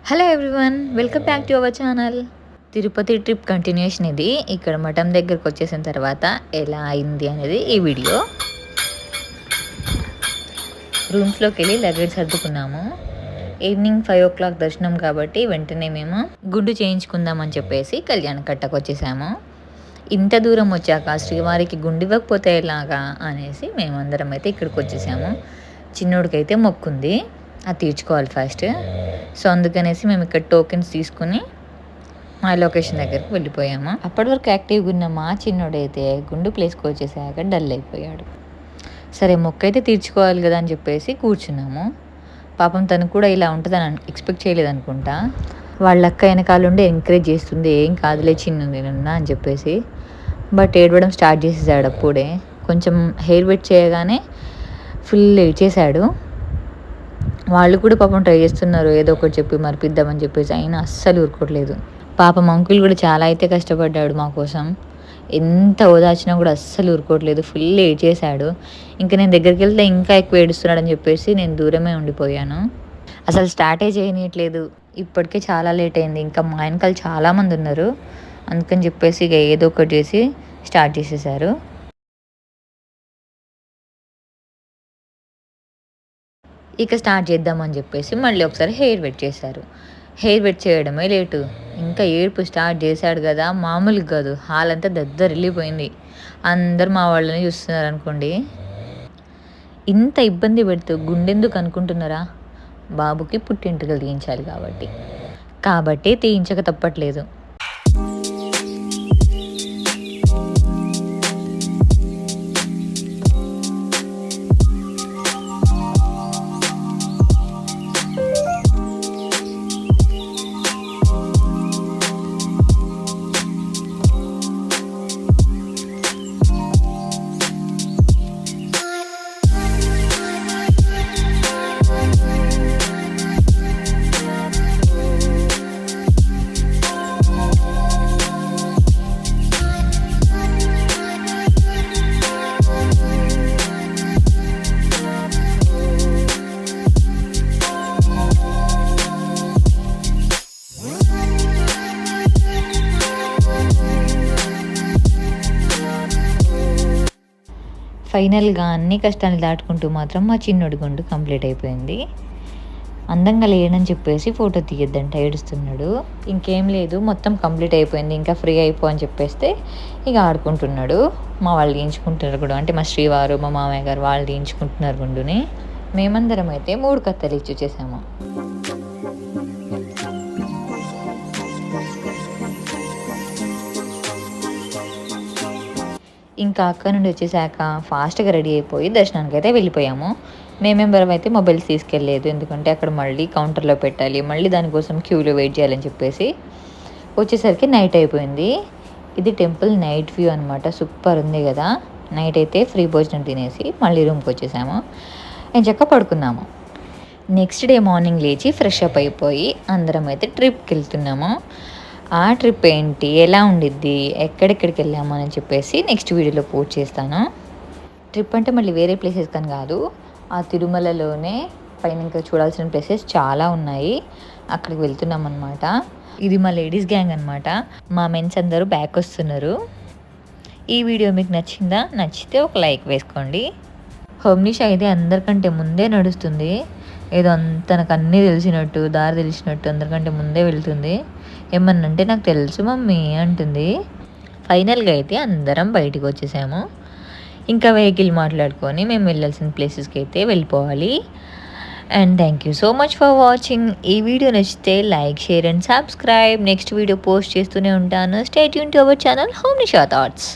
Hello everyone, welcome back to our channel. Tirupati trip continuation ఇది. ఇక్కడ మఠం దగ్గరకు వచ్చేసిన తర్వాత ఎలా అయింది అనేది ఈ వీడియో. రూమ్స్లోకి వెళ్ళి లగేజ్ సర్దుకున్నాము. ఈవినింగ్ 5 o'clock దర్శనం కాబట్టి వెంటనే మేము గుండు చేయించుకుందామని చెప్పేసి కళ్యాణ కట్టకు వచ్చేసాము. ఇంత దూరం వచ్చాక శ్రీవారికి గుండు ఇవ్వకపోతే ఎలాగా అనేసి మేమందరం అయితే ఇక్కడికి వచ్చేసాము. చిన్నోడికైతే మొక్కుంది, అది తీర్చుకోవాలి ఫస్ట్. సో అందుకనేసి మేము ఇక్కడ టోకెన్స్ తీసుకుని మా లొకేషన్ దగ్గరికి వెళ్ళిపోయాము. అప్పటి వరకు యాక్టివ్గా ఉన్న మా చిన్నోడైతే గుండు ప్లేస్కి వచ్చేసాక డల్ అయిపోయాడు. సరే మొక్క అయితే తీర్చుకోవాలి కదా అని చెప్పేసి కూర్చున్నాము. పాపం తను కూడా ఇలా ఉంటుందని ఎక్స్పెక్ట్ చేయలేదు అనుకుంటా. వాళ్ళ అక్క వెనకాలండి ఎంకరేజ్ చేస్తుంది, ఏం కాదులే చిన్నది నిన్న అని చెప్పేసి. బట్ ఏడవడం స్టార్ట్ చేసేసాడు. అప్పుడే కొంచెం హెయిర్ వెట్ చేయగానే ఫుల్ ఏడ్చేశాడు. వాళ్ళు కూడా పాపం ట్రై చేస్తున్నారు ఏదో ఒకటి చెప్పి మరిపిద్దామని చెప్పేసి, అయినా అస్సలు ఊరుకోవట్లేదు. పాపం అంకుల్ కూడా చాలా అయితే కష్టపడ్డాడు మా కోసం. ఎంత ఓదార్చినా కూడా అస్సలు ఊరుకోవట్లేదు, ఫుల్ ఏడ్చేశాడు. ఇంకా నేను దగ్గరికి వెళ్తే ఇంకా ఎక్కువ ఏడుస్తున్నాడని చెప్పేసి నేను దూరమే ఉండిపోయాను. అసలు స్టార్టే చేయనీయట్లేదు. ఇప్పటికే చాలా లేట్ అయింది, ఇంకా మా వెనకాల చాలామంది ఉన్నారు. అందుకని చెప్పేసి ఇక ఏదో ఒకటి చేసి స్టార్ట్ చేసేసారు. ఇక స్టార్ట్ చేద్దామని చెప్పేసి మళ్ళీ ఒకసారి హెయిర్ వెట్ చేశారు. హెయిర్ వెట్ చేయడమే లేటు, ఇంకా ఏడుపు స్టార్ట్ చేశాడు కదా, మామూలుగా కాదు. హాల్ అంతా దద్దరిల్లిపోయింది. అందరు మా వాళ్ళని చూస్తున్నారు అనుకోండి. ఇంత ఇబ్బంది పెడుతూ గుండెందుకు అనుకుంటున్నారా? బాబుకి పుట్టింటికలు తీయించాలి కాబట్టి తీయించక తప్పట్లేదు. ఫైనల్గా అన్ని కష్టాన్ని దాటుకుంటూ మాత్రం మా చిన్నోడి గుండు కంప్లీట్ అయిపోయింది. అందంగా లేడని చెప్పేసి ఫోటో తీయొద్దంట ఏడుస్తున్నాడు. ఇంకేం లేదు, మొత్తం కంప్లీట్ అయిపోయింది, ఇంకా ఫ్రీ అయిపో అని చెప్పేస్తే ఇక ఆడుకుంటున్నాడు. మా వాళ్ళు తీయించుకుంటున్నారు కూడా, అంటే మా శ్రీవారు మా మామయ్య గారు వాళ్ళు తీయించుకుంటున్నారు గుండుని. మేమందరం అయితే 3 కత్తెలు ఇచ్చి వచ్చేసాము. ఇంకా అక్క నుండి వచ్చేసాక ఫాస్ట్గా రెడీ అయిపోయి దర్శనానికి అయితే వెళ్ళిపోయాము. మేమెంబరం అయితే మొబైల్స్ తీసుకెళ్ళలేదు, ఎందుకంటే అక్కడ మళ్ళీ కౌంటర్లో పెట్టాలి, మళ్ళీ దానికోసం క్యూలో వెయిట్ చేయాలని చెప్పేసి. వచ్చేసరికి నైట్ అయిపోయింది. ఇది టెంపుల్ నైట్ వ్యూ అనమాట, సూపర్ ఉంది కదా. నైట్ అయితే ఫ్రీ భోజనం తినేసి మళ్ళీ రూమ్కి వచ్చేసాము. చక్క పడుకున్నాము. నెక్స్ట్ డే మార్నింగ్ లేచి ఫ్రెష్ అప్ అయిపోయి అందరం అయితే ట్రిప్కి వెళ్తున్నాము. ఆ ట్రిప్ ఏంటి, ఎలా ఉండిద్ది, ఎక్కడెక్కడికి వెళ్ళాము అని చెప్పేసి నెక్స్ట్ వీడియోలో పోస్ట్ చేస్తాను. ట్రిప్ అంటే మళ్ళీ వేరే ప్లేసెస్ కానీ కాదు, ఆ తిరుమలలోనే పైన ఇంకా చూడాల్సిన ప్లేసెస్ చాలా ఉన్నాయి, అక్కడికి వెళ్తున్నాం అనమాట. ఇది మా లేడీస్ గ్యాంగ్ అనమాట. మా మెన్స్ అందరూ బ్యాక్ వస్తున్నారు. ఈ వీడియో మీకు నచ్చిందా? నచ్చితే ఒక లైక్ వేసుకోండి. హోమ్నిష అయితే అందరికంటే ముందే నడుస్తుంది. ఏదో తనకు అన్నీ తెలిసినట్టు, దారి తెలిసినట్టు అందరికంటే ముందే వెళ్తుంది. ఏమన్నంటే నాకు తెలుసు మమ్మీ అంటుంది. ఫైనల్గా అయితే అందరం బయటికి వచ్చేసాము. ఇంకా వెహికల్ మాట్లాడుకొని మేము వెళ్ళాల్సిన ప్లేసెస్కి అయితే వెళ్ళిపోవాలి. And thank you so much for watching. ఈ వీడియో నచ్చితే like, share and subscribe. Next video post చేస్తూనే ఉంటాను. Stay tune to our channel హోమ్నిషా థాట్స్.